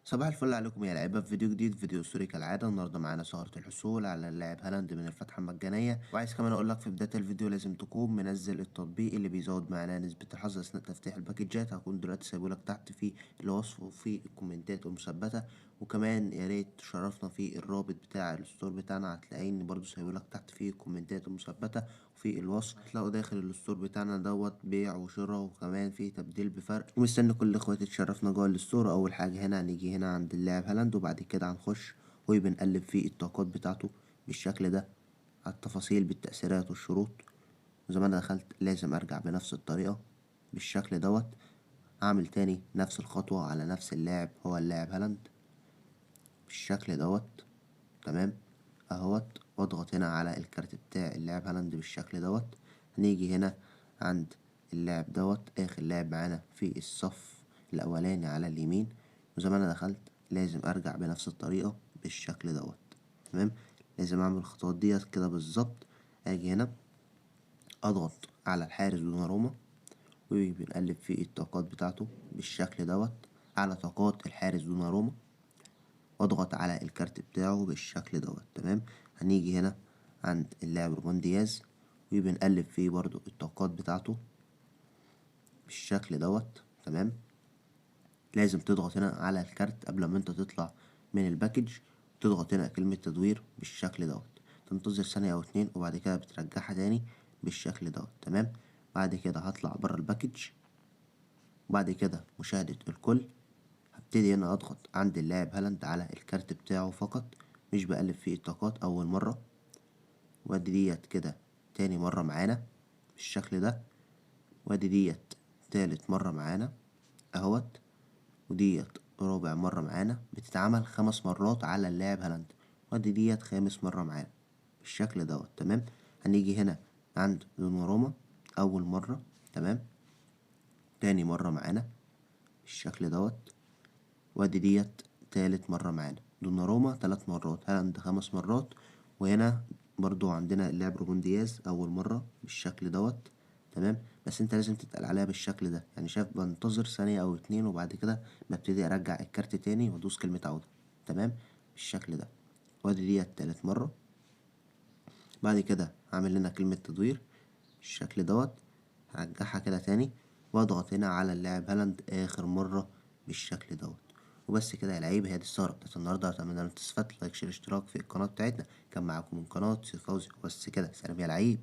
صباح الفل عليكم يا لعيبه، في فيديو جديد، فيديو اسطوري كالعاده. النهارده معانا سهره الحصول على اللاعب هالاند من الفتحه المجانيه. وعايز كمان اقول لك في بدايه الفيديو لازم تكون منزل التطبيق اللي بيزود معانا نسبه الحظ اثناء تفتيح الباكجات. هكون دلوقتي سايبهولك تحت في الوصف وفي الكومنتات المثبته. وكمان يا ريت تشرفنا في الرابط بتاع الستور بتاعنا، هتلاقيني برضو سايبهولك تحت في الكومنتات المثبته وفي الوصف. هتلاقوا داخل الستور بتاعنا دوت بيع وشراء، وكمان في تبديل بفرق. ومستني كل اخواتي تشرفنا جوه الستور. اول حاجه هنا هنيجي هنا عند اللاعب هالاند، وبعد كده هنخش وبنقلب في الطاقات بتاعته بالشكل ده، على التفاصيل بالتأثيرات والشروط. وزي ما انا دخلت لازم ارجع بنفس الطريقة بالشكل دوت. اعمل تاني نفس الخطوة على نفس اللاعب، هو اللاعب هالاند بالشكل دوت. تمام اهوت. واضغط هنا على الكارت بتاع اللاعب هالاند بالشكل دوت. هنيجي هنا عند اللاعب دوت، اخر لاعب معانا في الصف الاولاني على اليمين. وزي ما انا دخلت لازم ارجع بنفس الطريقة بالشكل دوت. تمام. لازم اعمل الخطوات ديت كده بالظبط. اجي هنا اضغط على الحارس دوناروما، وبنقلب في الطاقات بتاعته بالشكل دوت على طاقات الحارس دوناروما، واضغط على الكارت بتاعه بالشكل دوت. تمام. هنيجي هنا عند اللاعب روبان دياز، وبنقلب فيه برضو الطاقات بتاعته بالشكل دوت. تمام. لازم تضغط هنا على الكارت قبل ما انت تطلع من الباكج. تضغط هنا كلمة تدوير بالشكل دوت، تنتظر ثانية او اتنين، وبعد كده بترجعها تاني بالشكل دوت. تمام. بعد كده هطلع برا الباكج، وبعد كده مشاهدة الكل. هبتدي هنا اضغط عند اللاعب هالاند على الكارت بتاعه فقط، مش بقلب فيه الطاقات اول مرة. وادي ديت كده تاني مرة معانا بالشكل ده. وادي ديت تالت مرة معانا اهوت. وديت رابع مرة معانا، بتتعمل 5 مرات على اللاعب هالاند. وادي ديت خامس مرة معانا بالشكل دوت. تمام. هنيجي هنا عند دوناروما اول مرة. تمام. تاني مرة معانا بالشكل دوت. وادي ديت تالت مرة معانا. دوناروما 3 مرات، هالاند 5 مرات. وهنا برضو عندنا اللاعب روبون دياز أول مرة بالشكل دوت. تمام. بس انت لازم تتقل عليها بالشكل ده، يعني شايف، بنتظر ثانية أو اتنين، وبعد كده ببتدي أرجع الكارت تاني وأدوس كلمة عودة. تمام بالشكل ده. وادي ديت تالت مرة. بعد كده هعمل لنا كلمة تدوير بالشكل دوت. هرجعها كده تاني، واضغط هنا على اللاعب هالاند آخر مرة بالشكل دوت. وبس كده يا لعيبة، هي دي السهرة بتاعت النهاردة. أتمنى إنك تستفاد. لايك، شير، اشتراك في القناة بتاعتنا. كان معاكم من قناة سيف فوزي. وبس كده، سلام يا لعيب.